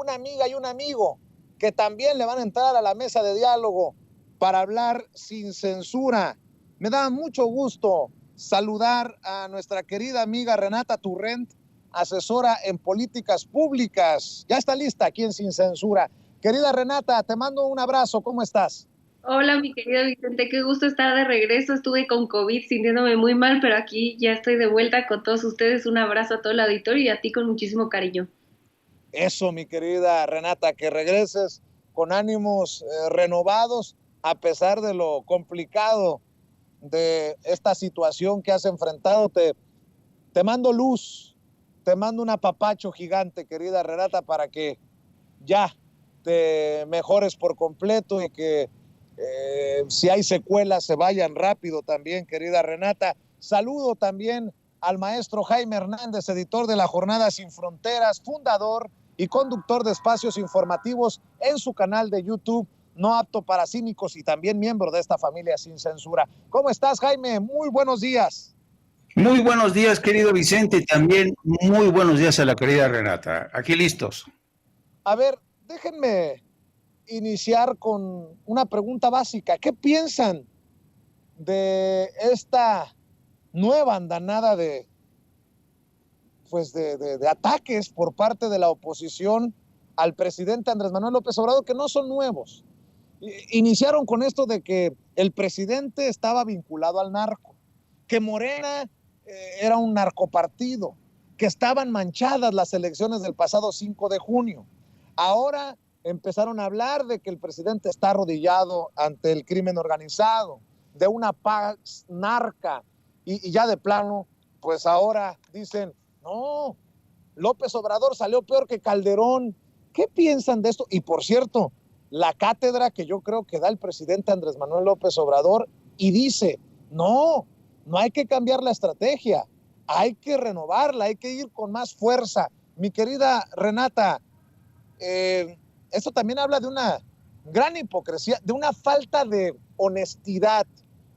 una amiga y un amigo que también le van a entrar a la mesa de diálogo para hablar sin censura. Me da mucho gusto saludar a nuestra querida amiga Renata Turrent, asesora en políticas públicas. Ya está lista aquí en Sin Censura. Querida Renata, te mando un abrazo. ¿Cómo estás? Hola, mi querido Vicente, qué gusto estar de regreso. Estuve con COVID sintiéndome muy mal, pero aquí ya estoy de vuelta con todos ustedes. Un abrazo a todo el auditorio y a ti con muchísimo cariño. Eso, mi querida Renata, que regreses con ánimos renovados a pesar de lo complicado de esta situación que has enfrentado. Te mando luz, te mando un apapacho gigante, querida Renata, para que ya te mejores por completo y que si hay secuelas se vayan rápido también, querida Renata. Saludo también al maestro Jaime Hernández, editor de La Jornada Sin Fronteras, fundador y conductor de espacios informativos en su canal de YouTube, No Apto para Cínicos, y también miembro de esta familia Sin Censura. ¿Cómo estás, Jaime? Muy buenos días. Muy buenos días, querido Vicente, y también muy buenos días a la querida Renata. Aquí listos. A ver, déjenme iniciar con una pregunta básica. ¿Qué piensan de esta nueva andanada de ataques por parte de la oposición al presidente Andrés Manuel López Obrador, que no son nuevos? Iniciaron con esto de que el presidente estaba vinculado al narco, que Morena era un narcopartido, que estaban manchadas las elecciones del pasado 5 de junio. Ahora empezaron a hablar de que el presidente está arrodillado ante el crimen organizado, de una paz narca, y ya de plano, pues ahora dicen, no, López Obrador salió peor que Calderón. ¿Qué piensan de esto? Y por cierto, la cátedra que yo creo que da el presidente Andrés Manuel López Obrador, y dice, no, no hay que cambiar la estrategia, hay que renovarla, hay que ir con más fuerza. Mi querida Renata, esto también habla de una gran hipocresía, de una falta de honestidad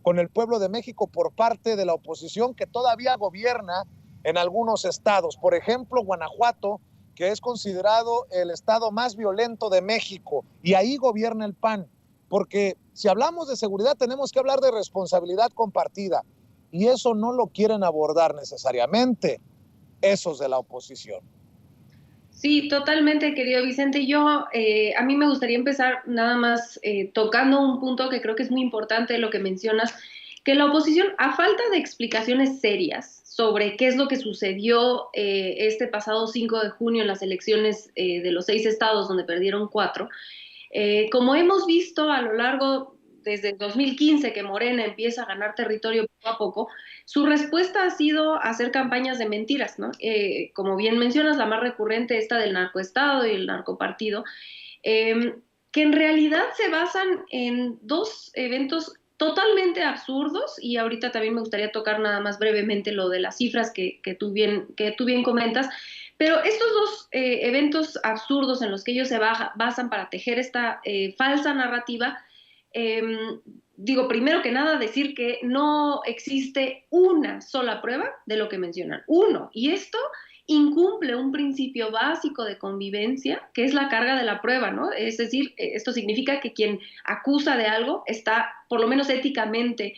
con el pueblo de México por parte de la oposición que todavía gobierna en algunos estados. Por ejemplo, Guanajuato, que es considerado el estado más violento de México, y ahí gobierna el PAN. Porque si hablamos de seguridad tenemos que hablar de responsabilidad compartida, y eso no lo quieren abordar necesariamente esos de la oposición. Sí, totalmente, querido Vicente. A mí me gustaría empezar nada más tocando un punto que creo que es muy importante, lo que mencionas, que la oposición, a falta de explicaciones serias sobre qué es lo que sucedió este pasado 5 de junio en las elecciones de los 6 estados donde perdieron 4, como hemos visto a lo largo, desde el 2015 que Morena empieza a ganar territorio poco a poco, su respuesta ha sido hacer campañas de mentiras, ¿no? Como bien mencionas, la más recurrente, esta del narcoestado y el narcopartido, eh, que en realidad se basan en dos eventos totalmente absurdos, y ahorita también me gustaría tocar nada más brevemente lo de las cifras que tú bien comentas. Pero estos dos eventos absurdos en los que ellos basan para tejer esta falsa narrativa, eh, digo, primero que nada, decir que no existe una sola prueba de lo que mencionan. Uno, y esto incumple un principio básico de convivencia, que es la carga de la prueba, ¿no? Es decir, esto significa que quien acusa de algo está, por lo menos éticamente,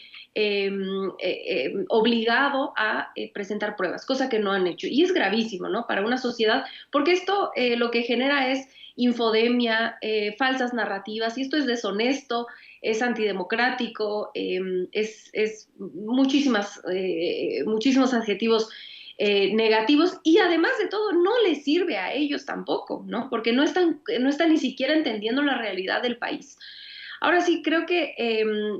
obligado a presentar pruebas, cosa que no han hecho. Y es gravísimo, ¿no? Para una sociedad, porque esto lo que genera es infodemia, falsas narrativas, y esto es deshonesto, es antidemocrático, es muchísimos adjetivos negativos, y además de todo no les sirve a ellos tampoco, ¿no? Porque no están ni siquiera entendiendo la realidad del país. Ahora sí, creo que,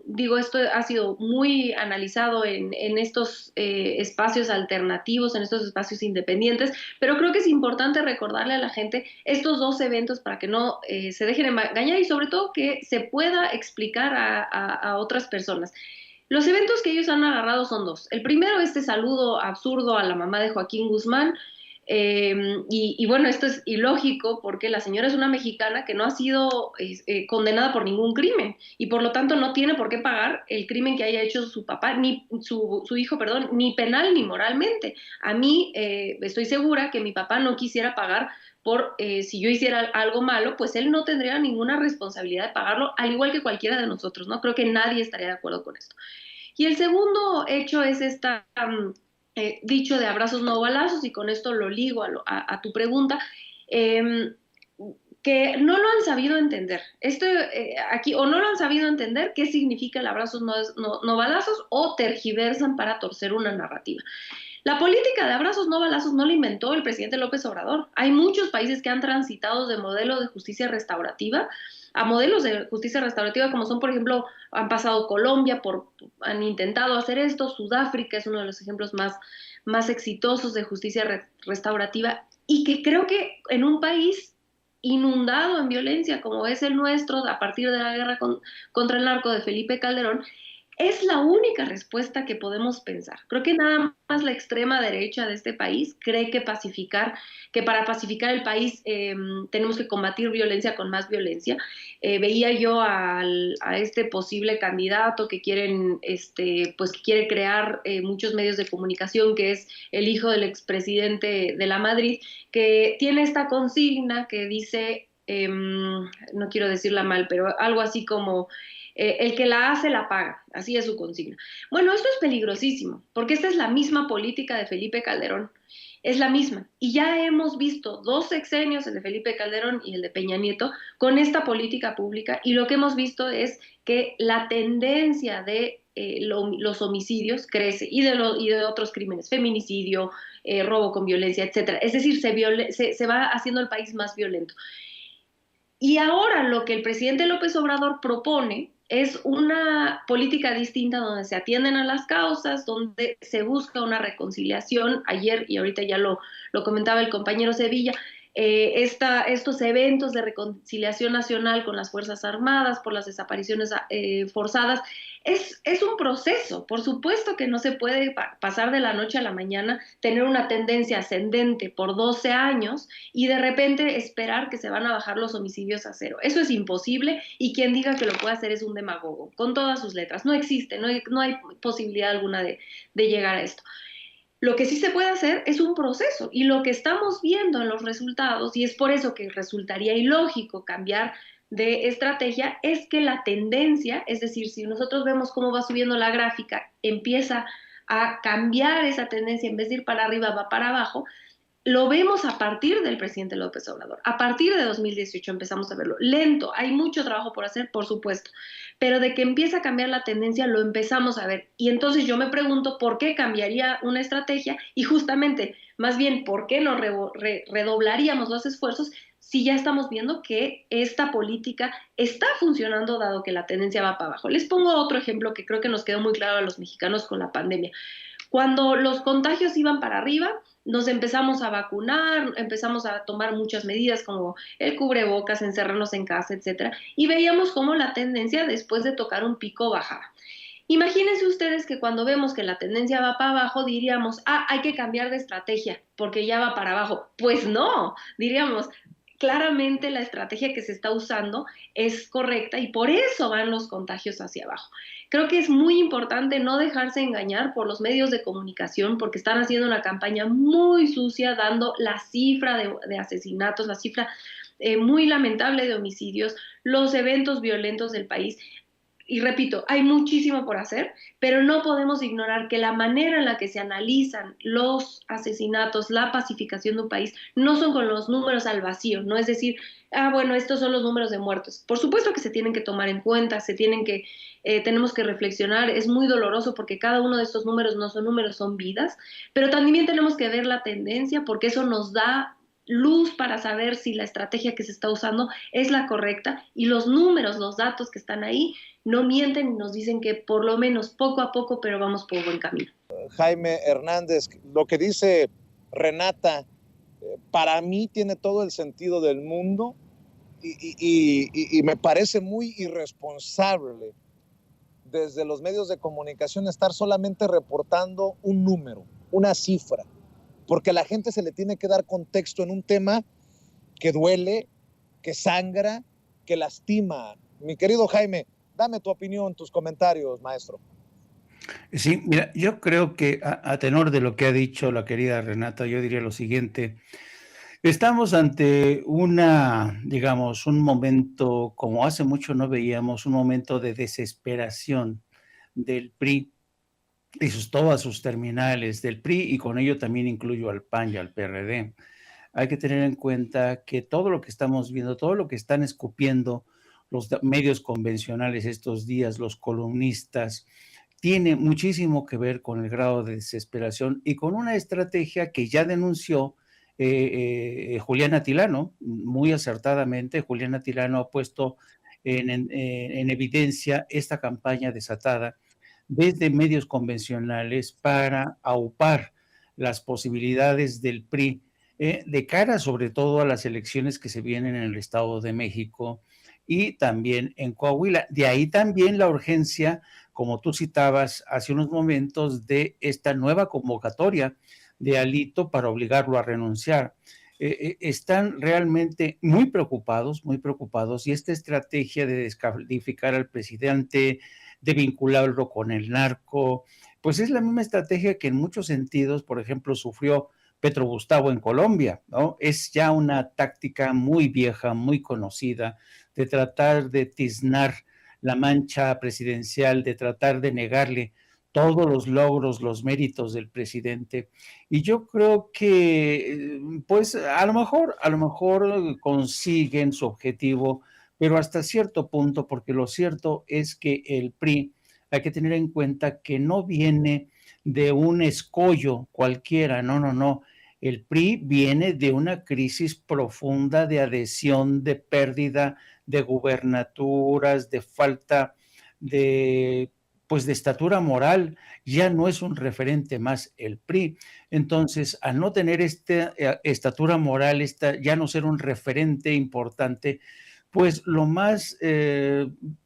digo, esto ha sido muy analizado en estos espacios alternativos, en estos espacios independientes, pero creo que es importante recordarle a la gente estos dos eventos para que no se dejen engañar, y sobre todo que se pueda explicar a otras personas. Los eventos que ellos han agarrado son dos. El primero, este saludo absurdo a la mamá de Joaquín Guzmán. Y bueno, esto es ilógico porque la señora es una mexicana que no ha sido condenada por ningún crimen, y por lo tanto no tiene por qué pagar el crimen que haya hecho su papá, ni su hijo, perdón, ni penal ni moralmente. A mí estoy segura que mi papá no quisiera pagar por si yo hiciera algo malo, pues él no tendría ninguna responsabilidad de pagarlo, al igual que cualquiera de nosotros, ¿no? Creo que nadie estaría de acuerdo con esto. Y el segundo hecho es esta dicho de abrazos no balazos, y con esto lo ligo a tu pregunta, que no lo han sabido entender. Esto aquí, o no lo han sabido entender qué significa el abrazos no balazos, o tergiversan para torcer una narrativa. La política de abrazos no balazos no la inventó el presidente López Obrador. Hay muchos países que han transitado de modelo de justicia restaurativa a modelos de justicia restaurativa, como son, por ejemplo, han pasado Colombia, han intentado hacer esto, Sudáfrica es uno de los ejemplos más exitosos de justicia restaurativa, y que creo que en un país inundado en violencia como es el nuestro, a partir de la guerra contra el narco de Felipe Calderón, es la única respuesta que podemos pensar. Creo que nada más la extrema derecha de este país cree que para pacificar el país tenemos que combatir violencia con más violencia. Veía yo a este posible candidato que pues que quiere crear muchos medios de comunicación, que es el hijo del expresidente de la Madrid, que tiene esta consigna que dice, no quiero decirla mal, pero algo así como el que la hace la paga, así es su consigna. Bueno, esto es peligrosísimo, porque esta es la misma política de Felipe Calderón, es la misma, y ya hemos visto 2 sexenios, el de Felipe Calderón y el de Peña Nieto, con esta política pública, y lo que hemos visto es que la tendencia de los homicidios crece, y de otros crímenes, feminicidio, robo con violencia, etcétera. Es decir, se va haciendo el país más violento. Y ahora lo que el presidente López Obrador propone es una política distinta, donde se atienden a las causas, donde se busca una reconciliación. Ayer, y ahorita ya lo comentaba el compañero Sevilla, estos eventos de reconciliación nacional con las Fuerzas Armadas por las desapariciones forzadas, es un proceso. Por supuesto que no se puede pasar de la noche a la mañana, tener una tendencia ascendente por 12 años y de repente esperar que se van a bajar los homicidios a 0. Eso es imposible, y quien diga que lo puede hacer es un demagogo, con todas sus letras. No existe, no hay posibilidad alguna de llegar a esto. Lo que sí se puede hacer es un proceso, y lo que estamos viendo en los resultados, y es por eso que resultaría ilógico cambiar de estrategia, es que la tendencia, es decir, si nosotros vemos cómo va subiendo la gráfica, empieza a cambiar esa tendencia, en vez de ir para arriba, va para abajo. Lo vemos a partir del presidente López Obrador. A partir de 2018 empezamos a verlo. Lento, hay mucho trabajo por hacer, por supuesto, pero de que empieza a cambiar la tendencia, lo empezamos a ver. Y entonces yo me pregunto por qué cambiaría una estrategia, y justamente, más bien, por qué no redoblaríamos los esfuerzos si ya estamos viendo que esta política está funcionando, dado que la tendencia va para abajo. Les pongo otro ejemplo que creo que nos quedó muy claro a los mexicanos con la pandemia. Cuando los contagios iban para arriba, nos empezamos a vacunar, empezamos a tomar muchas medidas como el cubrebocas, encerrarnos en casa, etcétera, y veíamos cómo la tendencia, después de tocar un pico, bajaba. Imagínense ustedes que cuando vemos que la tendencia va para abajo, diríamos, hay que cambiar de estrategia porque ya va para abajo. Pues no, diríamos, claramente la estrategia que se está usando es correcta, y por eso van los contagios hacia abajo. Creo que es muy importante no dejarse engañar por los medios de comunicación, porque están haciendo una campaña muy sucia, dando la cifra de asesinatos, la cifra muy lamentable de homicidios, los eventos violentos del país. Y repito, hay muchísimo por hacer, pero no podemos ignorar que la manera en la que se analizan los asesinatos, la pacificación de un país, no son con los números al vacío, no es decir, bueno, estos son los números de muertos. Por supuesto que se tienen que tomar en cuenta, tenemos que reflexionar. Es muy doloroso porque cada uno de estos números no son números, son vidas, pero también tenemos que ver la tendencia, porque eso nos da luz para saber si la estrategia que se está usando es la correcta, y los números, los datos que están ahí, no mienten y nos dicen que por lo menos poco a poco, pero vamos por buen camino. Jaime Hernández, lo que dice Renata, para mí tiene todo el sentido del mundo, y me parece muy irresponsable desde los medios de comunicación estar solamente reportando un número, una cifra, porque a la gente se le tiene que dar contexto en un tema que duele, que sangra, que lastima. Mi querido Jaime, dame tu opinión, tus comentarios, maestro. Sí, mira, yo creo que a tenor de lo que ha dicho la querida Renata, yo diría lo siguiente. Estamos ante una, digamos, un momento, como hace mucho no veíamos, un momento de desesperación del PRI y todas sus terminales del PRI, y con ello también incluyo al PAN y al PRD. Hay que tener en cuenta que todo lo que estamos viendo, todo lo que están escupiendo los medios convencionales estos días, los columnistas, tiene muchísimo que ver con el grado de desesperación y con una estrategia que ya denunció Juliana Tilano, muy acertadamente. Juliana Tilano ha puesto en evidencia esta campaña desatada desde medios convencionales para aupar las posibilidades del PRI de cara sobre todo a las elecciones que se vienen en el Estado de México y también en Coahuila. De ahí también la urgencia, como tú citabas hace unos momentos, de esta nueva convocatoria de Alito para obligarlo a renunciar. Están realmente muy preocupados, y esta estrategia de descalificar al presidente, de vincularlo con el narco, pues es la misma estrategia que en muchos sentidos, por ejemplo, sufrió Petro Gustavo en Colombia, ¿no? Es ya una táctica muy vieja, muy conocida, de tratar de tiznar la mancha presidencial, de tratar de negarle todos los logros, los méritos del presidente. Y yo creo que, pues, a lo mejor consiguen su objetivo, pero hasta cierto punto, porque lo cierto es que el PRI, hay que tener en cuenta que no viene de un escollo cualquiera, no. El PRI viene de una crisis profunda de adhesión, de pérdida de gubernaturas, de falta de, pues, de estatura moral. Ya no es un referente más el PRI. Entonces, al no tener esta estatura moral, ya no ser un referente importante, pues lo más,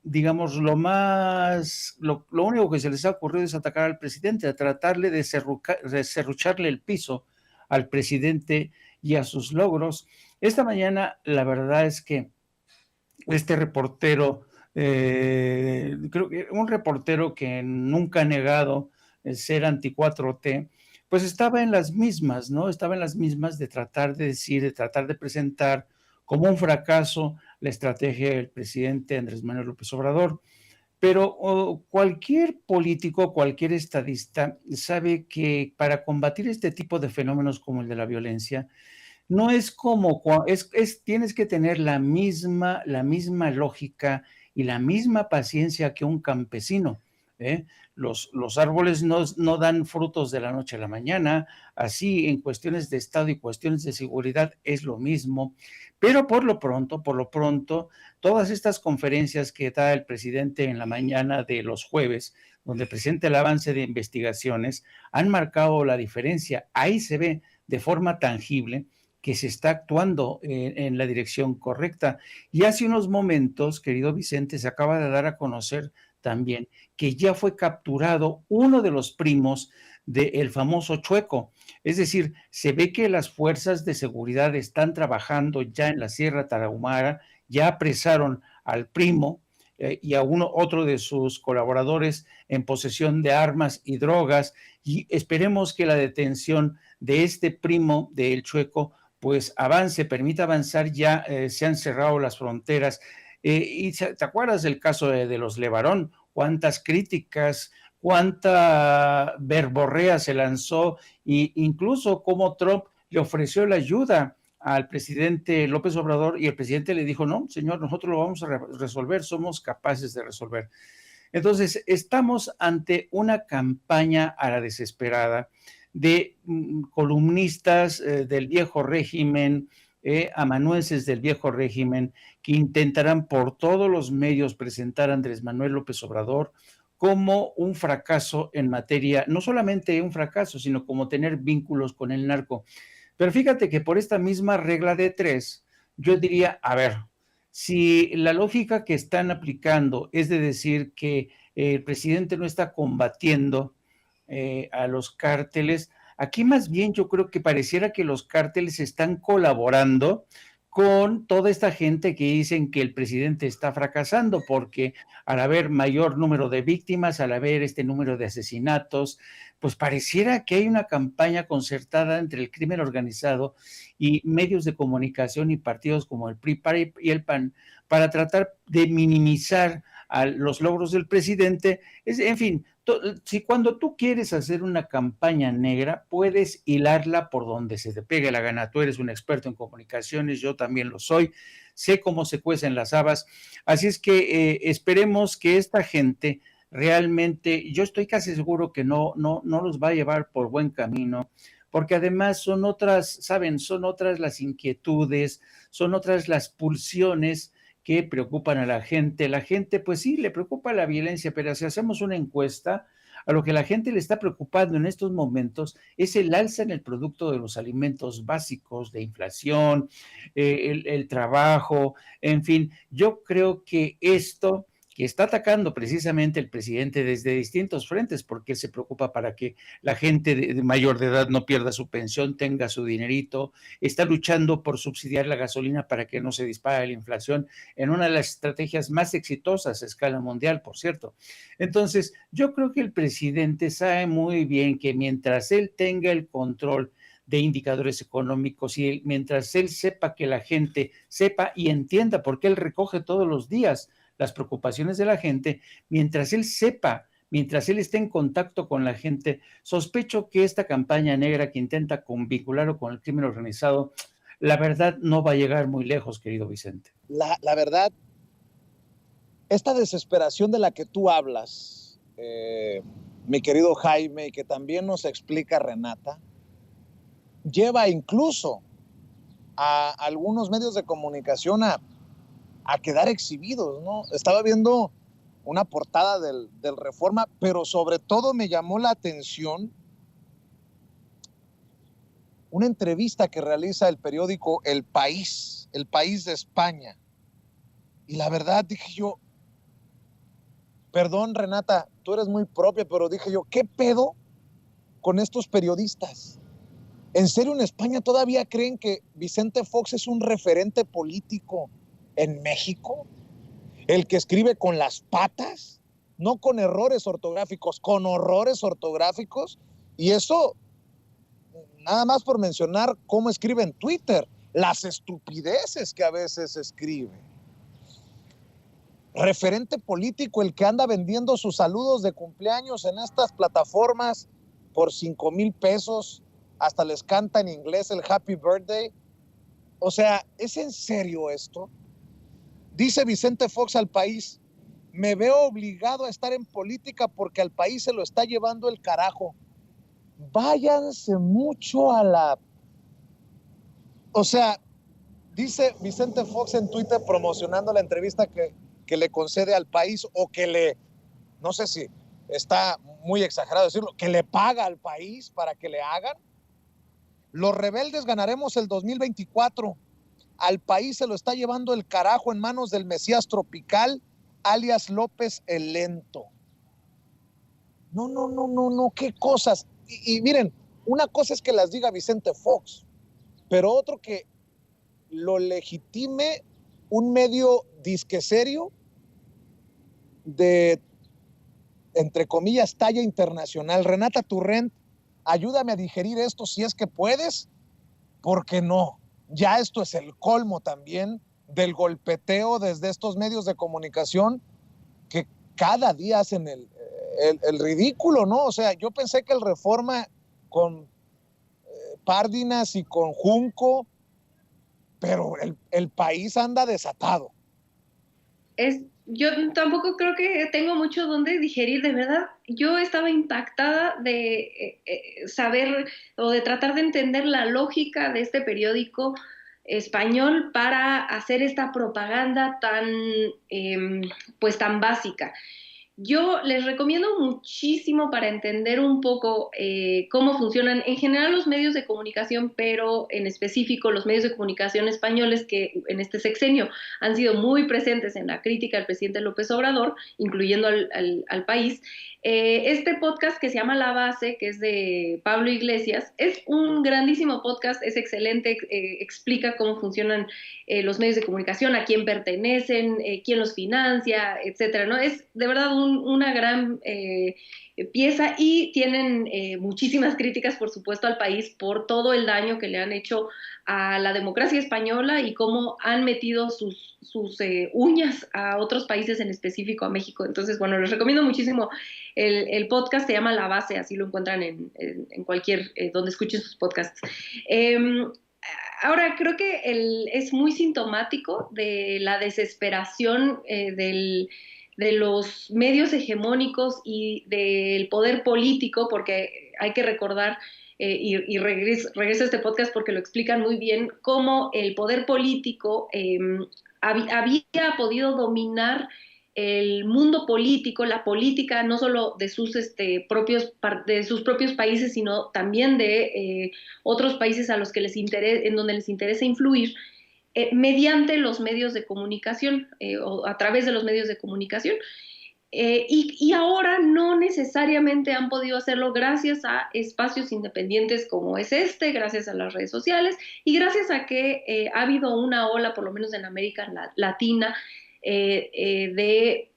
digamos, lo único que se les ha ocurrido es atacar al presidente, a tratarle de serrucharle el piso al presidente y a sus logros. Esta mañana, la verdad es que este reportero, creo que un reportero que nunca ha negado el ser anti-4T, pues estaba en las mismas, ¿no? Estaba en las mismas de tratar de decir, de tratar de presentar como un fracaso la estrategia del presidente Andrés Manuel López Obrador. Pero cualquier político, cualquier estadista sabe que para combatir este tipo de fenómenos como el de la violencia, no es como, tienes que tener la misma lógica y la misma paciencia que un campesino. ¿Eh? Los árboles no dan frutos de la noche a la mañana, así en cuestiones de Estado y cuestiones de seguridad es lo mismo, pero por lo pronto, todas estas conferencias que da el presidente en la mañana de los jueves, donde presenta el avance de investigaciones, han marcado la diferencia. Ahí se ve de forma tangible que se está actuando en la dirección correcta. Y hace unos momentos, querido Vicente, se acaba de dar a conocer también que ya fue capturado uno de los primos del famoso Chueco. Es decir, se ve que las fuerzas de seguridad están trabajando ya en la Sierra Tarahumara, ya apresaron al primo y a otro de sus colaboradores en posesión de armas y drogas, y esperemos que la detención de este primo del Chueco pues permita avanzar. Ya se han cerrado las fronteras. Y ¿te acuerdas del caso de los Levarón? Cuántas críticas, cuánta verborrea se lanzó, e incluso cómo Trump le ofreció la ayuda al presidente López Obrador y el presidente le dijo, no, señor, nosotros lo vamos a resolver, somos capaces de resolver. Entonces, estamos ante una campaña a la desesperada de columnistas del viejo régimen, amanuenses del viejo régimen, que intentarán por todos los medios presentar a Andrés Manuel López Obrador como un fracaso en materia, no solamente un fracaso, sino como tener vínculos con el narco. Pero fíjate que por esta misma regla de tres, yo diría, a ver, si la lógica que están aplicando es de decir que el presidente no está combatiendo a los cárteles, aquí más bien yo creo que pareciera que los cárteles están colaborando con toda esta gente que dicen que el presidente está fracasando, porque al haber mayor número de víctimas, al haber este número de asesinatos, pues pareciera que hay una campaña concertada entre el crimen organizado y medios de comunicación y partidos como el PRI y el PAN para tratar de minimizar a los logros del presidente. En fin, si cuando tú quieres hacer una campaña negra, puedes hilarla por donde se te pegue la gana. Tú eres un experto en comunicaciones, yo también lo soy, sé cómo se cuecen las habas. Así es que esperemos que esta gente realmente, yo estoy casi seguro que no los va a llevar por buen camino, porque además son otras, saben, son otras las inquietudes, son otras las pulsiones que preocupan a la gente. La gente, pues sí, le preocupa la violencia, pero si hacemos una encuesta, a lo que la gente le está preocupando en estos momentos es el alza en el producto de los alimentos básicos, de inflación, el trabajo, en fin. Yo creo que esto que está atacando precisamente el presidente desde distintos frentes, porque se preocupa para que la gente de mayor de edad no pierda su pensión, tenga su dinerito, está luchando por subsidiar la gasolina para que no se dispare la inflación, en una de las estrategias más exitosas a escala mundial, por cierto. Entonces, yo creo que el presidente sabe muy bien que mientras él tenga el control de indicadores económicos y mientras él sepa que la gente sepa y entienda, porque él recoge todos los días las preocupaciones de la gente, mientras él sepa, mientras él esté en contacto con la gente, sospecho que esta campaña negra que intenta vincularlo con el crimen organizado, la verdad no va a llegar muy lejos, querido Vicente. La verdad, esta desesperación de la que tú hablas, mi querido Jaime, y que también nos explica Renata, lleva incluso a algunos medios de comunicación a quedar exhibidos, ¿no? Estaba viendo una portada del Reforma, pero sobre todo me llamó la atención una entrevista que realiza el periódico El País de España. Y la verdad dije yo, perdón Renata, tú eres muy propia, pero dije yo, ¿qué pedo con estos periodistas? ¿En serio en España todavía creen que Vicente Fox es un referente político en México? El que escribe con las patas, no con errores ortográficos, con horrores ortográficos. Y eso, nada más por mencionar cómo escribe en Twitter, las estupideces que a veces escribe. Referente político, el que anda vendiendo sus saludos de cumpleaños en estas plataformas por 5,000 pesos, hasta les canta en inglés el Happy Birthday. O sea, ¿es en serio esto? Dice Vicente Fox al País, me veo obligado a estar en política porque al país se lo está llevando el carajo. Váyanse mucho a la... O sea, dice Vicente Fox en Twitter promocionando la entrevista que le concede al País, o que le, no sé si está muy exagerado decirlo, que le paga al País para que le hagan. Los rebeldes ganaremos el 2024. Al país se lo está llevando el carajo en manos del Mesías tropical, alias López el Lento. No, qué cosas. Y miren, una cosa es que las diga Vicente Fox, pero otro que lo legitime un medio disque serio de, entre comillas, talla internacional. Renata Turrent, ayúdame a digerir esto si es que puedes, porque no. Ya esto es el colmo también del golpeteo desde estos medios de comunicación que cada día hacen el ridículo, ¿no? O sea, yo pensé que el Reforma con Párdinas y con Junco, pero el país anda desatado. Yo tampoco creo que tengo mucho donde digerir, de verdad. Yo estaba impactada de saber o de tratar de entender la lógica de este periódico español para hacer esta propaganda tan, pues tan básica. Yo les recomiendo muchísimo para entender un poco cómo funcionan en general los medios de comunicación, pero en específico los medios de comunicación españoles que en este sexenio han sido muy presentes en la crítica al presidente López Obrador, incluyendo al país. Este podcast que se llama La Base, que es de Pablo Iglesias, es un grandísimo podcast, es excelente, explica cómo funcionan los medios de comunicación, a quién pertenecen, quién los financia, etcétera, ¿no? Es de verdad una gran pieza y tienen muchísimas críticas, por supuesto, al país por todo el daño que le han hecho a la democracia española y cómo han metido sus uñas a otros países, en específico a México. Entonces, bueno, les recomiendo muchísimo el podcast, se llama La Base, así lo encuentran en cualquier, donde escuchen sus podcasts. Ahora, creo que es muy sintomático de la desesperación de los medios hegemónicos y del poder político, porque hay que recordar, y regreso a este podcast porque lo explican muy bien, cómo el poder político había podido dominar el mundo político, la política, no solo de sus propios países, sino también de otros países a los que en donde les interesa influir, mediante los medios de comunicación o a través de los medios de comunicación. Y ahora no necesariamente han podido hacerlo gracias a espacios independientes como es gracias a las redes sociales y gracias a que ha habido una ola, por lo menos en América Latina, de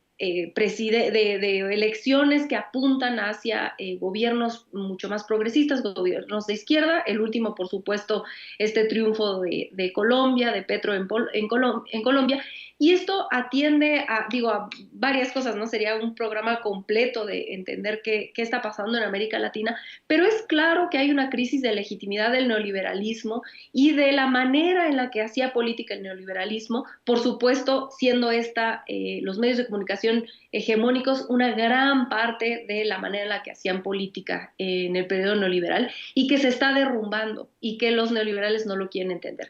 elecciones que apuntan hacia gobiernos mucho más progresistas, gobiernos de izquierda. El último, por supuesto, este triunfo de Colombia, de Petro en Colombia. Y esto atiende a varias cosas, ¿no? Sería un programa completo de entender qué está pasando en América Latina, pero es claro que hay una crisis de legitimidad del neoliberalismo y de la manera en la que hacía política el neoliberalismo, por supuesto, siendo los medios de comunicación hegemónicos una gran parte de la manera en la que hacían política en el periodo neoliberal y que se está derrumbando y que los neoliberales no lo quieren entender.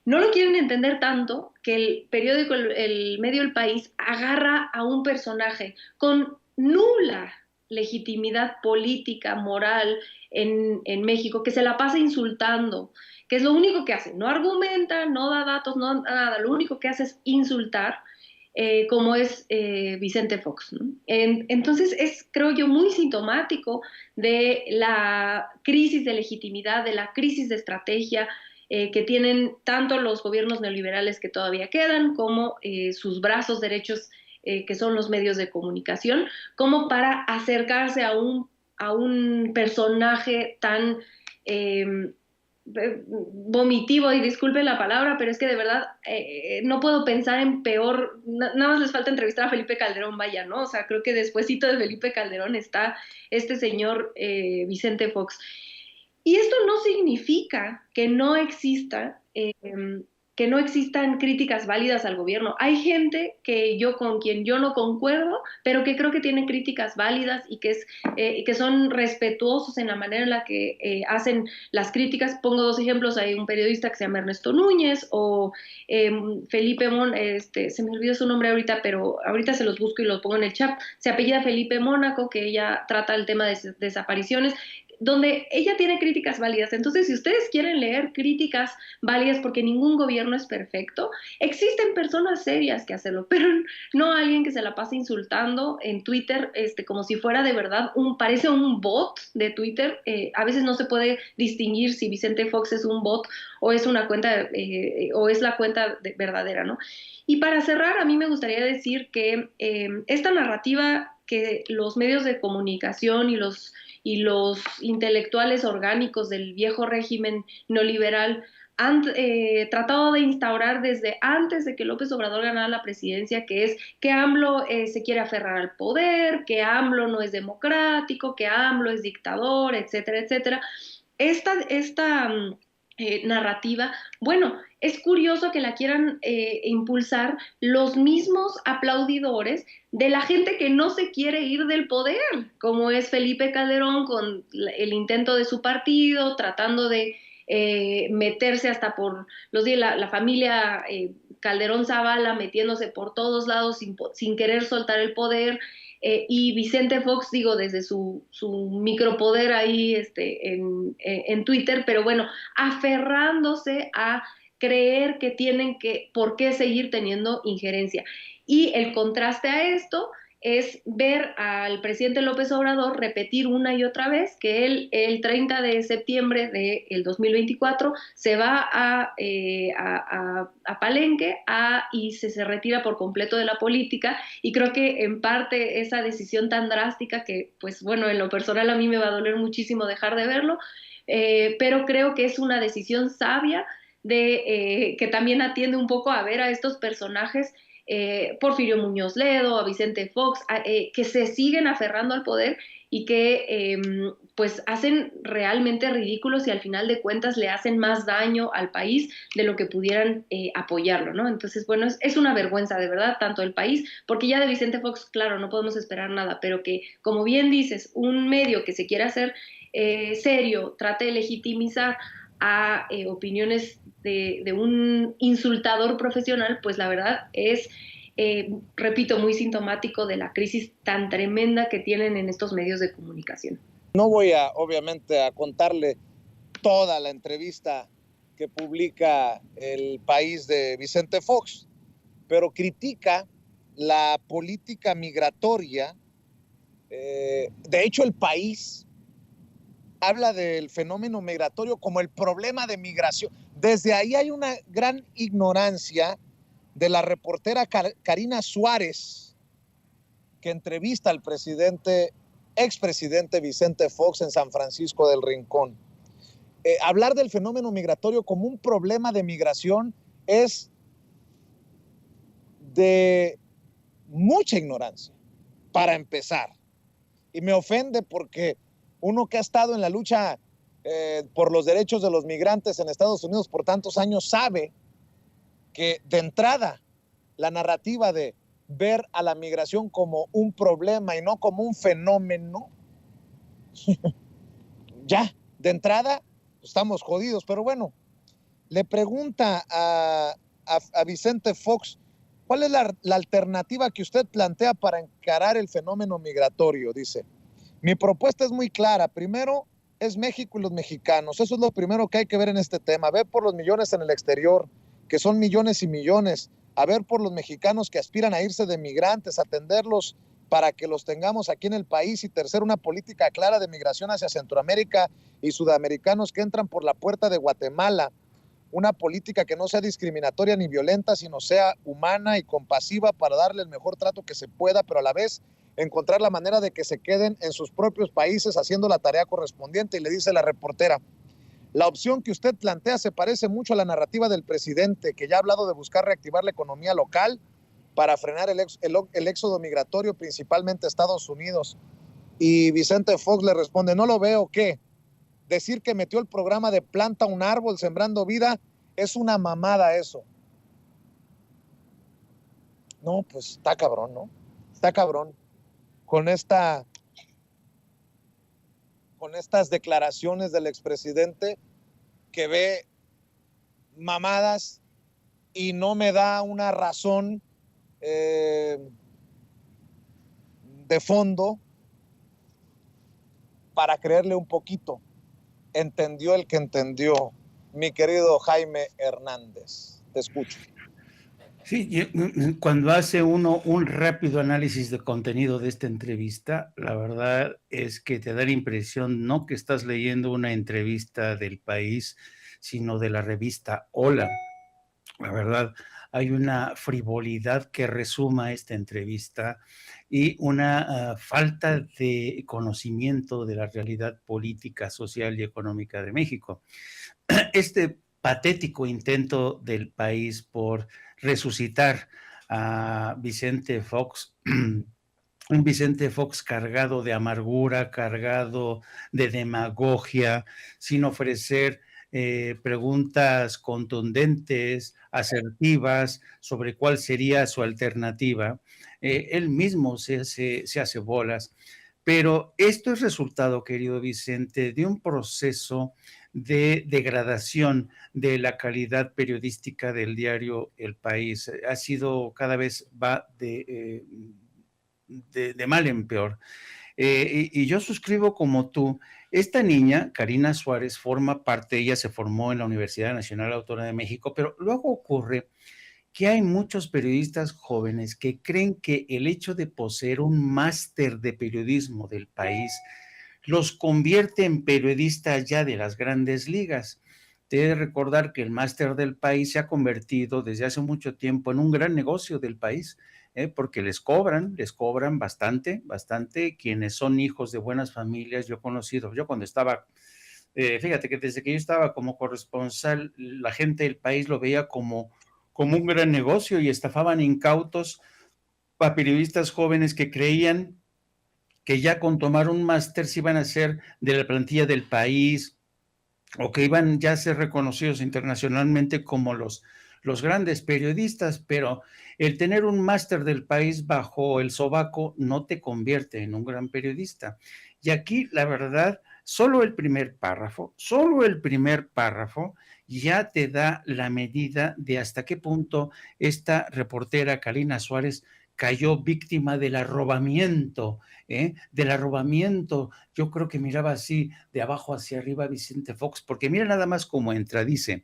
No lo quieren entender tanto que el periódico, el medio El País, agarra a un personaje con nula legitimidad política, moral en México, que se la pasa insultando, que es lo único que hace. No argumenta, no da datos, no nada. Lo único que hace es insultar, como es Vicente Fox, ¿no? Entonces es, creo yo, muy sintomático de la crisis de legitimidad, de la crisis de estrategia, que tienen tanto los gobiernos neoliberales que todavía quedan, como sus brazos derechos, que son los medios de comunicación, como para acercarse a un personaje tan vomitivo, y disculpe la palabra, pero es que de verdad no puedo pensar en peor. Nada más les falta entrevistar a Felipe Calderón, vaya, ¿no? O sea, creo que despuesito de Felipe Calderón está este señor Vicente Fox. Y esto no significa que no existan críticas válidas al gobierno. Hay gente con quien yo no concuerdo, pero que creo que tiene críticas válidas y que son respetuosos en la manera en la que hacen las críticas. Pongo dos ejemplos: hay un periodista que se llama Ernesto Núñez, o Felipe se me olvidó su nombre ahorita, pero ahorita se los busco y los pongo en el chat. Se apellida Felipe Mónaco, que ella trata el tema de desapariciones, donde ella tiene críticas válidas. Entonces, si ustedes quieren leer críticas válidas, porque ningún gobierno es perfecto, existen personas serias que hacerlo, pero no alguien que se la pase insultando en Twitter, como si fuera de verdad parece un bot de Twitter. A veces no se puede distinguir si Vicente Fox es un bot o es una cuenta, o es la cuenta verdadera, ¿no? Y para cerrar, a mí me gustaría decir que esta narrativa que los medios de comunicación y los intelectuales orgánicos del viejo régimen neoliberal han tratado de instaurar desde antes de que López Obrador ganara la presidencia, que es que AMLO se quiere aferrar al poder, que AMLO no es democrático, que AMLO es dictador, etcétera, etcétera. Esta narrativa, bueno, es curioso que la quieran impulsar los mismos aplaudidores de la gente que no se quiere ir del poder, como es Felipe Calderón, con el intento de su partido, tratando de meterse hasta por la familia Calderón Zavala, metiéndose por todos lados sin querer soltar el poder. y Vicente Fox, digo, desde su micropoder ahí en Twitter, pero bueno, aferrándose a creer que tienen por qué seguir teniendo injerencia. Y el contraste a esto es ver al presidente López Obrador repetir una y otra vez que él el 30 de septiembre del 2024 se va a Palenque y se retira por completo de la política, y creo que en parte esa decisión tan drástica que, pues bueno, en lo personal a mí me va a doler muchísimo dejar de verlo, pero creo que es una decisión sabia que también atiende un poco a ver a estos personajes, Porfirio Muñoz Ledo, a Vicente Fox, que se siguen aferrando al poder y que pues hacen realmente ridículos y al final de cuentas le hacen más daño al país de lo que pudieran apoyarlo, ¿no? Entonces, bueno, es una vergüenza de verdad, tanto el país, porque ya de Vicente Fox, claro, no podemos esperar nada, pero que, como bien dices, un medio que se quiera hacer serio, trate de legitimizar a opiniones de un insultador profesional, pues la verdad es, repito, muy sintomático de la crisis tan tremenda que tienen en estos medios de comunicación. No voy obviamente, a contarle toda la entrevista que publica El País de Vicente Fox, pero critica la política migratoria. De hecho, El País habla del fenómeno migratorio como el problema de migración. Desde ahí hay una gran ignorancia de la reportera Karina Suárez, que entrevista al expresidente Vicente Fox en San Francisco del Rincón. Hablar del fenómeno migratorio como un problema de migración es de mucha ignorancia, para empezar. Y me ofende porque uno que ha estado en la lucha por los derechos de los migrantes en Estados Unidos por tantos años sabe que de entrada la narrativa de ver a la migración como un problema y no como un fenómeno, ya, de entrada estamos jodidos. Pero bueno, le pregunta a Vicente Fox, ¿cuál es la alternativa que usted plantea para encarar el fenómeno migratorio? Dice, mi propuesta es muy clara. Primero es México y los mexicanos. Eso es lo primero que hay que ver en este tema. Ver por los millones en el exterior, que son millones y millones. A ver por los mexicanos que aspiran a irse de migrantes, atenderlos para que los tengamos aquí en el país. Y tercero, una política clara de migración hacia Centroamérica y sudamericanos que entran por la puerta de Guatemala. Una política que no sea discriminatoria ni violenta, sino sea humana y compasiva para darle el mejor trato que se pueda, pero a la vez encontrar la manera de que se queden en sus propios países haciendo la tarea correspondiente. Y le dice la reportera, la opción que usted plantea se parece mucho a la narrativa del presidente, que ya ha hablado de buscar reactivar la economía local para frenar el éxodo migratorio, principalmente a Estados Unidos. Y Vicente Fox le responde, no lo veo, ¿qué? Decir que metió el programa de planta un árbol sembrando vida es una mamada eso. No, pues está cabrón, ¿no? Está cabrón. Con estas declaraciones del expresidente que ve mamadas y no me da una razón de fondo para creerle un poquito. Entendió el que entendió. Mi querido Jaime Hernández, te escucho. Sí, cuando hace uno un rápido análisis de contenido de esta entrevista, la verdad es que te da la impresión no que estás leyendo una entrevista del País, sino de la revista Hola. La verdad, hay una frivolidad que resuma esta entrevista y una falta de conocimiento de la realidad política, social y económica de México. Este patético intento del País por resucitar a Vicente Fox, un Vicente Fox cargado de amargura, cargado de demagogia, sin ofrecer preguntas contundentes, asertivas sobre cuál sería su alternativa. Él mismo se hace bolas. Pero esto es resultado, querido Vicente, de un proceso de degradación de la calidad periodística del diario El País. Ha sido, cada vez va de mal en peor. Y yo suscribo como tú. Esta niña, Karina Suárez, forma parte, ella se formó en la Universidad Nacional Autónoma de México, pero luego ocurre que hay muchos periodistas jóvenes que creen que el hecho de poseer un máster de periodismo del país los convierte en periodistas ya de las grandes ligas. Debe recordar que el máster del país se ha convertido desde hace mucho tiempo en un gran negocio del país, porque les cobran bastante, bastante. Quienes son hijos de buenas familias, yo he conocido, yo cuando estaba, fíjate que desde que yo estaba como corresponsal, la gente del país lo veía como un gran negocio y estafaban incautos a periodistas jóvenes que creían que ya con tomar un máster se iban a ser de la plantilla del país o que iban ya a ser reconocidos internacionalmente como los grandes periodistas, pero el tener un máster del país bajo el sobaco no te convierte en un gran periodista. Y aquí, la verdad, solo el primer párrafo ya te da la medida de hasta qué punto esta reportera Karina Suárez cayó víctima del arrobamiento, del arrobamiento. Yo creo que miraba así de abajo hacia arriba Vicente Fox, porque mira nada más cómo entra, dice: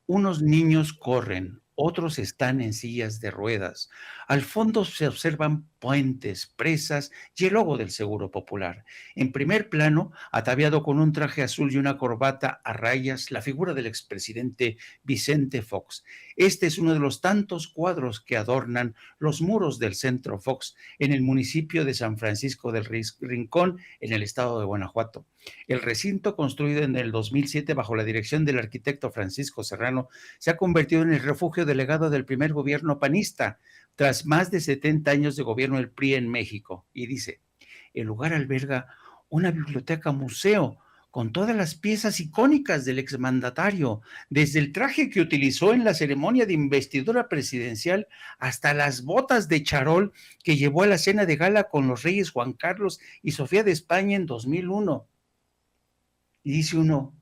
unos niños corren, otros están en sillas de ruedas. Al fondo se observan puentes, presas y el logo del Seguro Popular. En primer plano, ataviado con un traje azul y una corbata a rayas, la figura del expresidente Vicente Fox. Este es uno de los tantos cuadros que adornan los muros del Centro Fox en el municipio de San Francisco del Rincón, en el estado de Guanajuato. El recinto, construido en el 2007 bajo la dirección del arquitecto Francisco Serrano, se ha convertido en el refugio delegado del primer gobierno panista, tras más de 70 años de gobierno del PRI en México. Y dice: el lugar alberga una biblioteca museo con todas las piezas icónicas del exmandatario, desde el traje que utilizó en la ceremonia de investidura presidencial hasta las botas de charol que llevó a la cena de gala con los reyes Juan Carlos y Sofía de España en 2001. Y dice uno,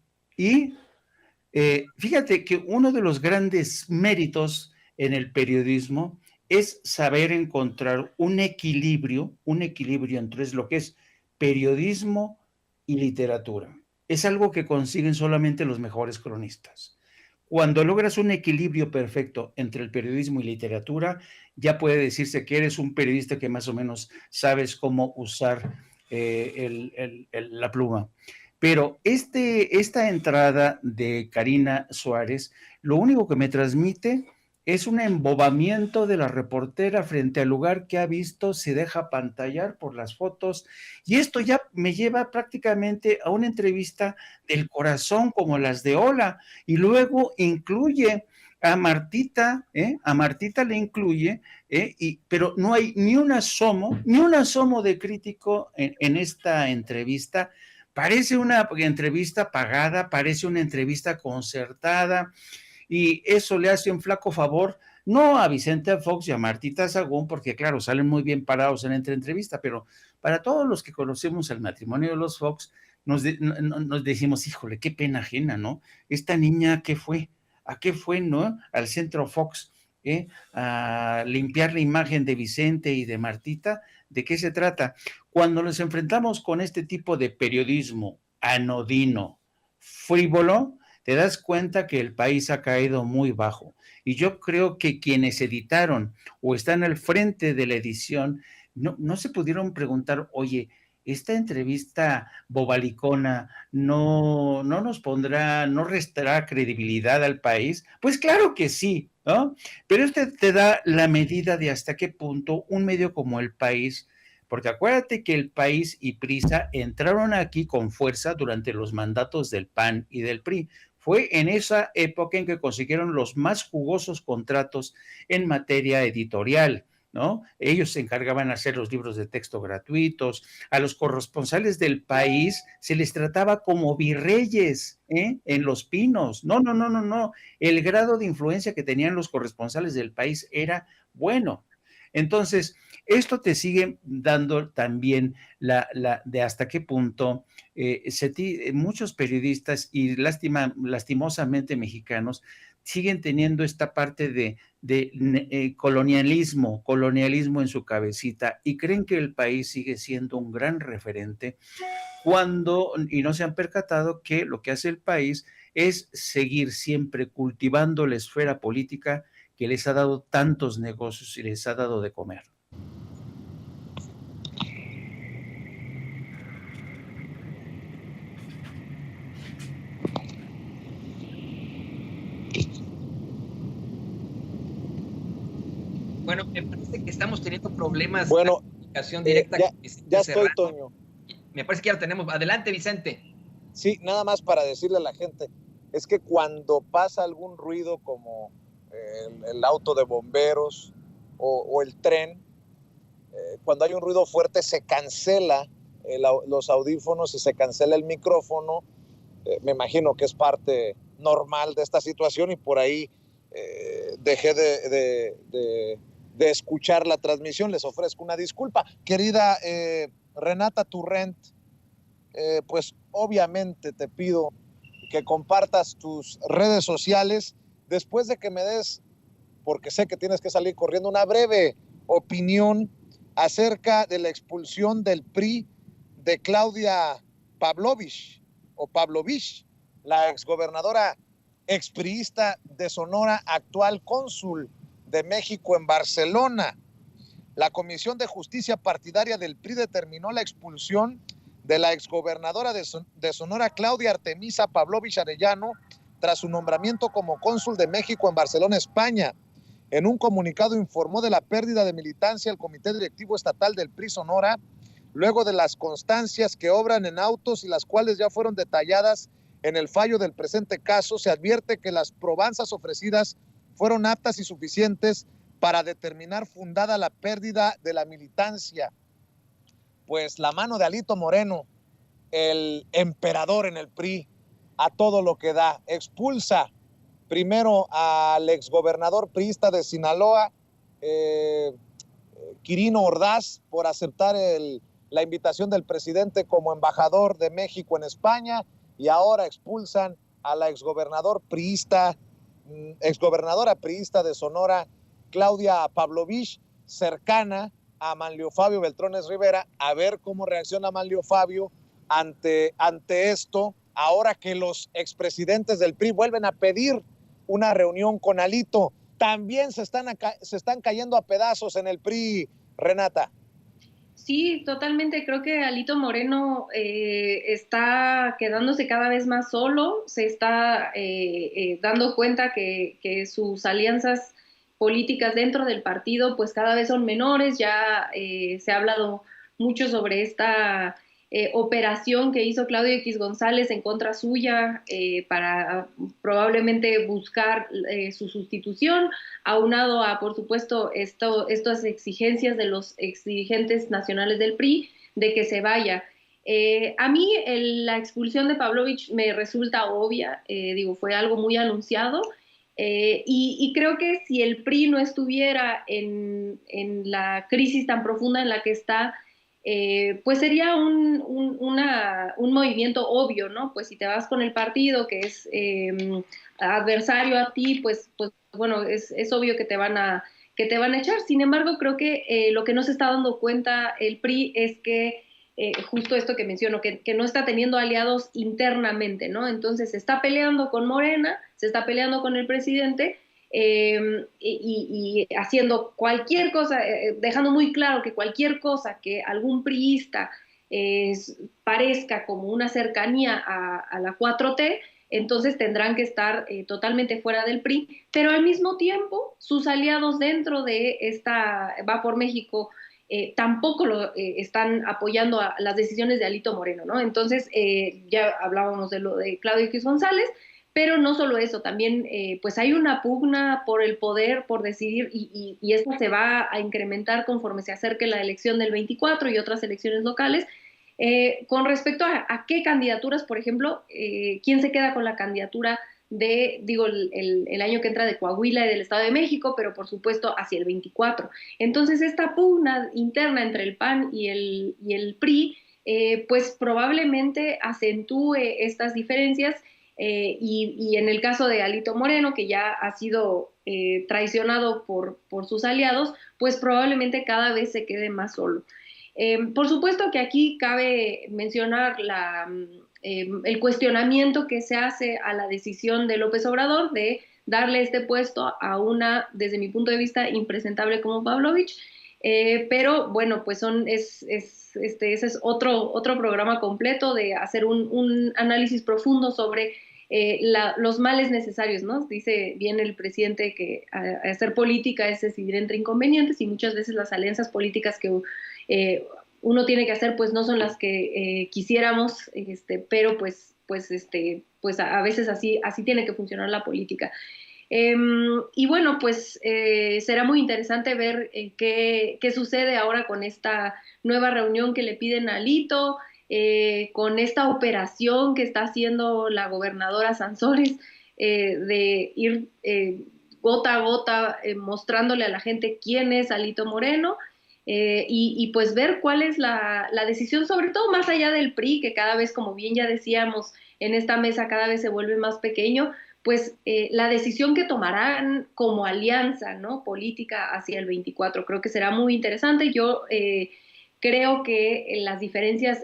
fíjate que uno de los grandes méritos en el periodismo es saber encontrar un equilibrio entre lo que es periodismo y literatura. Es algo que consiguen solamente los mejores cronistas. Cuando logras un equilibrio perfecto entre el periodismo y literatura, ya puede decirse que eres un periodista que más o menos sabes cómo usar la pluma. Pero esta entrada de Karina Suárez, lo único que me transmite es un embobamiento de la reportera frente al lugar que ha visto, se deja pantallar por las fotos, y esto ya me lleva prácticamente a una entrevista del corazón como las de Hola, y luego incluye a Martita le incluye, pero no hay ni un asomo de crítico en esta entrevista. Parece una entrevista pagada, parece una entrevista concertada, y eso le hace un flaco favor, no a Vicente Fox y a Martita Sagún, porque claro, salen muy bien parados en la entrevista, pero para todos los que conocemos el matrimonio de los Fox, nos decimos, híjole, qué pena ajena, ¿no? Esta niña, ¿qué fue? ¿A qué fue, no? Al Centro Fox, a limpiar la imagen de Vicente y de Martita. ¿De qué se trata? Cuando nos enfrentamos con este tipo de periodismo anodino, frívolo, te das cuenta que el país ha caído muy bajo. Y yo creo que quienes editaron o están al frente de la edición no se pudieron preguntar, oye, esta entrevista bobalicona no nos pondrá, no restará credibilidad al país. Pues claro que sí, ¿no? Pero este te da la medida de hasta qué punto un medio como El País, porque acuérdate que El País y Prisa entraron aquí con fuerza durante los mandatos del PAN y del PRI. Fue en esa época en que consiguieron los más jugosos contratos en materia editorial, ¿no? Ellos se encargaban de hacer los libros de texto gratuitos. A los corresponsales del País se les trataba como virreyes, en Los Pinos. No. El grado de influencia que tenían los corresponsales del País era bueno. Entonces, esto te sigue dando también de hasta qué punto muchos periodistas y lastimosamente mexicanos siguen teniendo esta parte de colonialismo en su cabecita y creen que el país sigue siendo un gran referente y no se han percatado que lo que hace el país es seguir siempre cultivando la esfera política que les ha dado tantos negocios y les ha dado de comer. Bueno, me parece que estamos teniendo problemas de comunicación directa con Vicente ya Serrano. estoy, Toño. Me parece que ya lo tenemos. Adelante, Vicente. Sí, nada más para decirle a la gente, es que cuando pasa algún ruido como el auto de bomberos o el tren, cuando hay un ruido fuerte se cancela los audífonos y se cancela el micrófono. Me imagino que es parte normal de esta situación y por ahí dejé de escuchar la transmisión. Les ofrezco una disculpa. Querida Renata Turrent, pues obviamente te pido que compartas tus redes sociales después de que me des, porque sé que tienes que salir corriendo, una breve opinión acerca de la expulsión del PRI de Claudia Pavlovich, la exgobernadora expriista de Sonora, actual cónsul de México en Barcelona. La Comisión de Justicia Partidaria del PRI determinó la expulsión de la exgobernadora de Sonora, Claudia Artemisa Pavlovich Arellano, tras su nombramiento como cónsul de México en Barcelona, España. En un comunicado informó de la pérdida de militancia el Comité Directivo Estatal del PRI Sonora, luego de las constancias que obran en autos y las cuales ya fueron detalladas en el fallo del presente caso. Se advierte que las probanzas ofrecidas fueron aptas y suficientes para determinar fundada la pérdida de la militancia. Pues la mano de Alito Moreno, el emperador en el PRI, a todo lo que da, expulsa primero al exgobernador priista de Sinaloa, Quirino Ordaz, por aceptar la invitación del presidente como embajador de México en España, y ahora expulsan a la exgobernadora priista de Sonora, Claudia Pavlovich, cercana a Manlio Fabio Beltrones Rivera. A ver cómo reacciona Manlio Fabio ante esto, ahora que los expresidentes del PRI vuelven a pedir una reunión con Alito. También se están cayendo a pedazos en el PRI, Renata. Sí, totalmente. Creo que Alito Moreno está quedándose cada vez más solo, se está dando cuenta que sus alianzas políticas dentro del partido pues cada vez son menores. Ya se ha hablado mucho sobre esta operación que hizo Claudio X González en contra suya para probablemente buscar su sustitución, aunado a, por supuesto, estas exigencias de los exdirigentes nacionales del PRI de que se vaya. A mí la expulsión de Pavlovich me resulta obvia, fue algo muy anunciado, y creo que si el PRI no estuviera en la crisis tan profunda en la que está, pues sería un movimiento obvio, ¿no? Pues si te vas con el partido que es adversario a ti, pues bueno, es obvio que te van a echar. Sin embargo, creo que lo que no se está dando cuenta el PRI es que justo esto que menciono, que no está teniendo aliados internamente, ¿no? Entonces se está peleando con Morena, se está peleando con el presidente, y haciendo cualquier cosa, dejando muy claro que cualquier cosa que algún priista parezca como una cercanía a la 4T, entonces tendrán que estar totalmente fuera del PRI, pero al mismo tiempo sus aliados dentro de esta Va por México tampoco están apoyando a las decisiones de Alito Moreno, ¿no? Entonces ya hablábamos de lo de Claudio X González, pero no solo eso, también pues hay una pugna por el poder, por decidir, y esto se va a incrementar conforme se acerque la elección del 24 y otras elecciones locales. Con respecto a qué candidaturas, por ejemplo, quién se queda con la candidatura de, el año que entra de Coahuila y del Estado de México, pero por supuesto hacia el 24. Entonces esta pugna interna entre el PAN y el PRI, pues probablemente acentúe estas diferencias. y en el caso de Alito Moreno, que ya ha sido traicionado por sus aliados, pues probablemente cada vez se quede más solo. Por supuesto que aquí cabe mencionar el cuestionamiento que se hace a la decisión de López Obrador de darle este puesto a una, desde mi punto de vista, impresentable como Pavlovich, pero bueno, pues ese es otro programa completo de hacer un análisis profundo sobre los males necesarios, ¿no? Dice bien el presidente que hacer política es decidir entre inconvenientes y muchas veces las alianzas políticas que uno tiene que hacer pues no son las que quisiéramos, pero pues a veces así tiene que funcionar la política. Y bueno, pues será muy interesante ver qué sucede ahora con esta nueva reunión que le piden a Alito, con esta operación que está haciendo la gobernadora Sansores, de ir gota a gota mostrándole a la gente quién es Alito Moreno, y pues ver cuál es la decisión, sobre todo más allá del PRI, que cada vez, como bien ya decíamos, en esta mesa cada vez se vuelve más pequeño, pues la decisión que tomarán como alianza, ¿no?, política hacia el 24. Creo que será muy interesante. Yo creo que las diferencias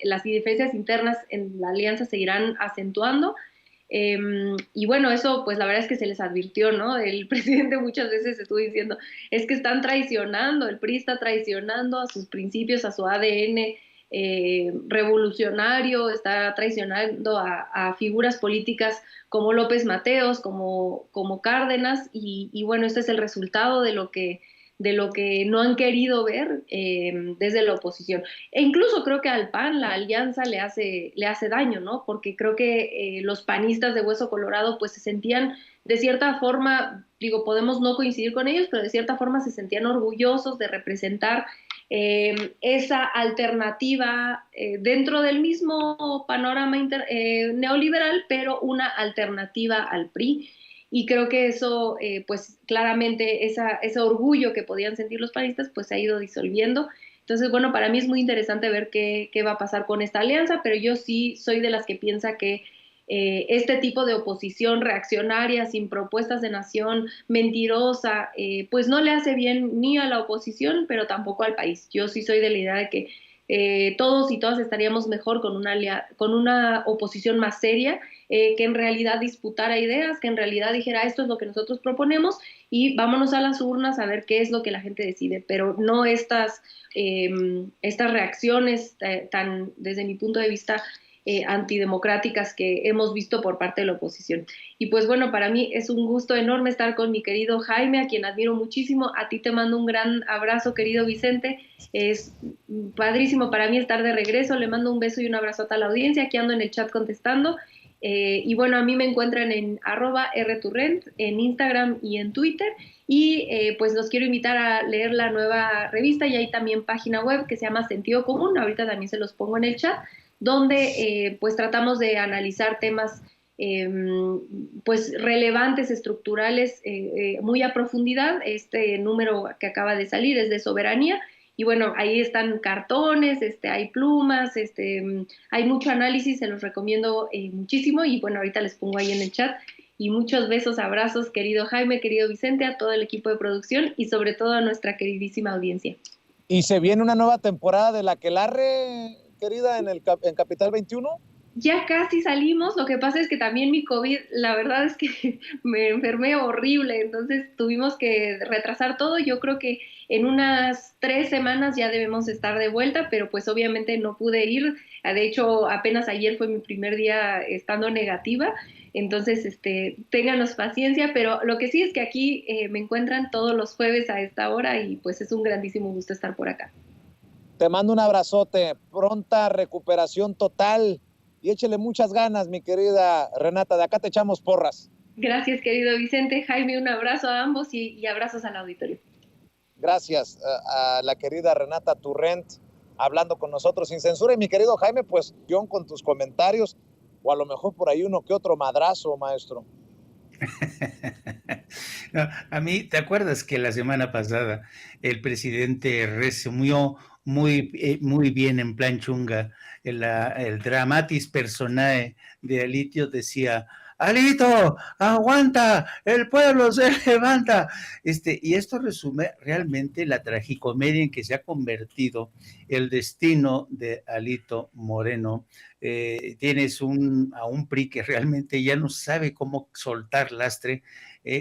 las diferencias internas en la alianza se irán acentuando. Y bueno, eso pues la verdad es que se les advirtió, ¿no? El presidente muchas veces estuvo diciendo, es que están traicionando, el PRI está traicionando a sus principios, a su ADN revolucionario, está traicionando a figuras políticas como López Mateos, como Cárdenas, y bueno, este es el resultado de lo que no han querido ver desde la oposición. E incluso creo que al PAN la alianza le hace daño, ¿no? Porque creo que los panistas de Hueso Colorado pues se sentían de cierta forma, digo, podemos no coincidir con ellos, pero de cierta forma se sentían orgullosos de representar esa alternativa dentro del mismo panorama neoliberal, pero una alternativa al PRI. Y creo que eso, pues claramente ese orgullo que podían sentir los panistas, pues se ha ido disolviendo. Entonces, bueno, para mí es muy interesante ver qué va a pasar con esta alianza, pero yo sí soy de las que piensa que este tipo de oposición reaccionaria, sin propuestas de nación, mentirosa, pues no le hace bien ni a la oposición, pero tampoco al país. Yo sí soy de la idea de que todos y todas estaríamos mejor con una oposición más seria, que en realidad disputara ideas, que en realidad dijera esto es lo que nosotros proponemos y vámonos a las urnas a ver qué es lo que la gente decide, pero no estas reacciones tan, desde mi punto de vista, antidemocráticas que hemos visto por parte de la oposición. Y pues bueno, para mí es un gusto enorme estar con mi querido Jaime, a quien admiro muchísimo. A ti te mando un gran abrazo, querido Vicente. Es padrísimo para mí estar de regreso. Le mando un beso y un abrazo a toda la audiencia. Aquí ando en el chat contestando. Y bueno, a mí me encuentran en @rturrent, en Instagram y en Twitter. Y pues los quiero invitar a leer la nueva revista, y hay también página web que se llama Sentido Común. Ahorita también se los pongo en el chat, donde pues tratamos de analizar temas pues relevantes, estructurales, muy a profundidad. Este número que acaba de salir es de soberanía, y bueno, ahí están cartones, hay plumas, hay mucho análisis, se los recomiendo muchísimo, y bueno, ahorita les pongo ahí en el chat. Y muchos besos, abrazos, querido Jaime, querido Vicente, a todo el equipo de producción y sobre todo a nuestra queridísima audiencia. Y se viene una nueva temporada de La Aquelarre, querida, en Capital 21. Ya casi salimos, lo que pasa es que también mi COVID, la verdad es que me enfermé horrible, entonces tuvimos que retrasar todo. Yo creo que en unas 3 semanas ya debemos estar de vuelta, pero pues obviamente no pude ir. De hecho, apenas ayer fue mi primer día estando negativa, entonces ténganos paciencia, pero lo que sí es que aquí me encuentran todos los jueves a esta hora, y pues es un grandísimo gusto estar por acá. Te mando un abrazote, pronta recuperación total, y échele muchas ganas, mi querida Renata, de acá te echamos porras. Gracias, querido Vicente. Jaime, un abrazo a ambos y abrazos al auditorio. Gracias a la querida Renata Turrent, hablando con nosotros sin censura. Y mi querido Jaime, pues yo con tus comentarios, o a lo mejor por ahí uno que otro madrazo, maestro. No, a mí, ¿te acuerdas que la semana pasada el presidente resumió muy bien en plan chunga. El dramatis personae de Alito decía: Alito, aguanta, el pueblo se levanta. Y esto resume realmente la tragicomedia en que se ha convertido el destino de Alito Moreno. Tienes a un PRI que realmente ya no sabe cómo soltar lastre,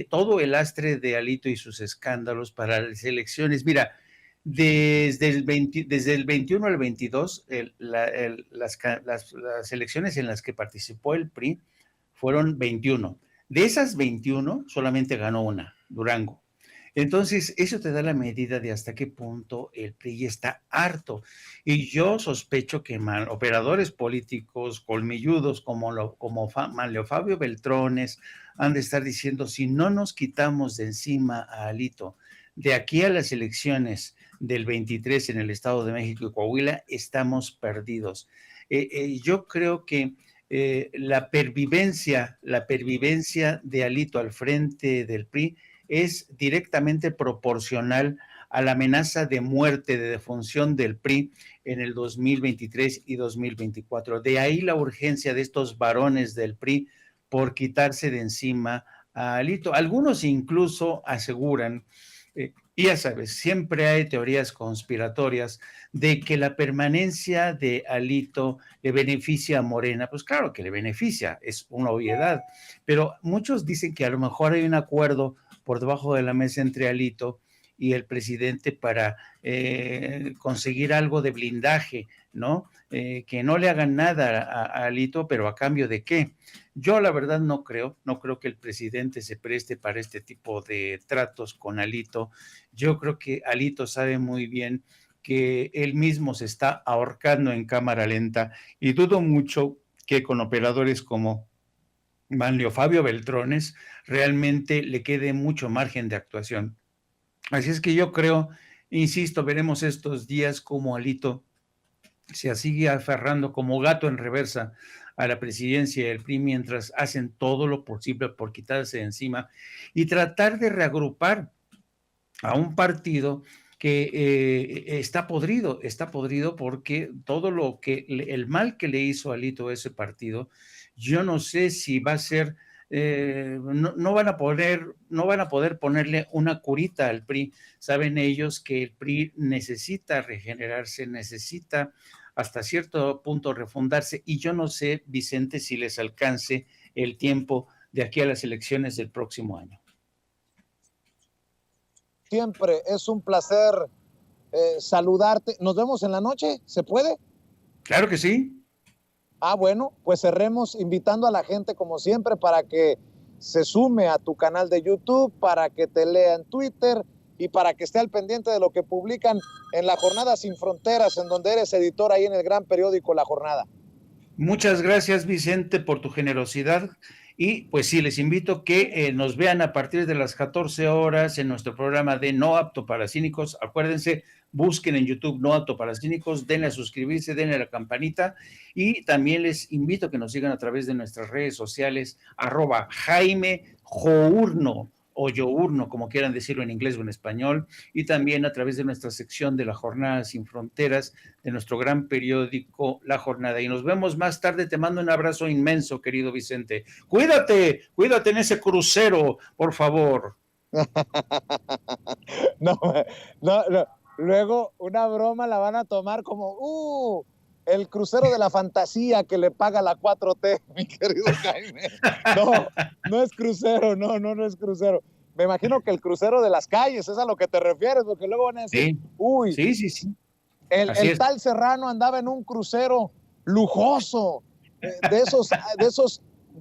todo el lastre de Alito y sus escándalos para las elecciones. Mira, desde el 21 al 22, las elecciones en las que participó el PRI fueron 21. De esas 21, solamente ganó una, Durango. Entonces, eso te da la medida de hasta qué punto el PRI está harto. Y yo sospecho que operadores políticos colmilludos como Manlio Fabio Beltrones han de estar diciendo: si no nos quitamos de encima a Alito de aquí a las elecciones del 23 en el Estado de México y Coahuila, estamos perdidos. Yo creo que la pervivencia de Alito al frente del PRI es directamente proporcional a la amenaza de muerte, de defunción del PRI en el 2023 y 2024. De ahí la urgencia de estos varones del PRI por quitarse de encima a Alito. Algunos incluso aseguran, y ya sabes, siempre hay teorías conspiratorias de que la permanencia de Alito le beneficia a Morena. Pues claro que le beneficia, es una obviedad, pero muchos dicen que a lo mejor hay un acuerdo por debajo de la mesa entre Alito y el presidente para conseguir algo de blindaje, ¿no? Que no le hagan nada a Alito, pero ¿a cambio de qué? Yo la verdad no creo que el presidente se preste para este tipo de tratos con Alito. Yo creo que Alito sabe muy bien que él mismo se está ahorcando en cámara lenta, y dudo mucho que con operadores como Manlio Fabio Beltrones realmente le quede mucho margen de actuación. Así es que yo creo, insisto, veremos estos días cómo Alito se sigue aferrando como gato en reversa a la presidencia del PRI mientras hacen todo lo posible por quitarse de encima y tratar de reagrupar a un partido que está podrido porque todo el mal que le hizo Alito a ese partido, yo no sé si va a ser, no van a poder ponerle una curita al PRI. Saben ellos que el PRI necesita regenerarse, necesita hasta cierto punto refundarse, y yo no sé, Vicente, si les alcance el tiempo de aquí a las elecciones del próximo año. Siempre es un placer saludarte. ¿Nos vemos en la noche? ¿Se puede? Claro que sí. Bueno, pues cerremos invitando a la gente como siempre para que se sume a tu canal de YouTube, para que te lea en Twitter y para que esté al pendiente de lo que publican en La Jornada Sin Fronteras, en donde eres editor ahí en el gran periódico La Jornada. Muchas gracias, Vicente, por tu generosidad. Y pues sí, les invito que nos vean a partir de las 14 horas en nuestro programa de No Apto para Cínicos. Acuérdense, busquen en YouTube No Apto para Cínicos, denle a suscribirse, denle a la campanita, y también les invito a que nos sigan a través de nuestras redes sociales, @JaimeJourno o Yourno, como quieran decirlo en inglés o en español, y también a través de nuestra sección de La Jornada Sin Fronteras, de nuestro gran periódico La Jornada. Y nos vemos más tarde. Te mando un abrazo inmenso, querido Vicente. Cuídate en ese crucero, por favor. No. Luego una broma la van a tomar como, el crucero de la fantasía que le paga la 4T, mi querido Jaime. No es crucero, no es crucero. Me imagino que el crucero de las calles es a lo que te refieres, porque luego van a decir, sí. El tal Serrano andaba en un crucero lujoso, de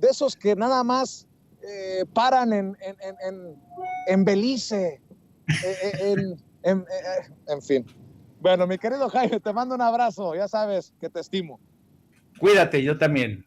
esos que nada más paran en Belice, en fin. Bueno, mi querido Jaime, te mando un abrazo, ya sabes que te estimo. Cuídate, yo también.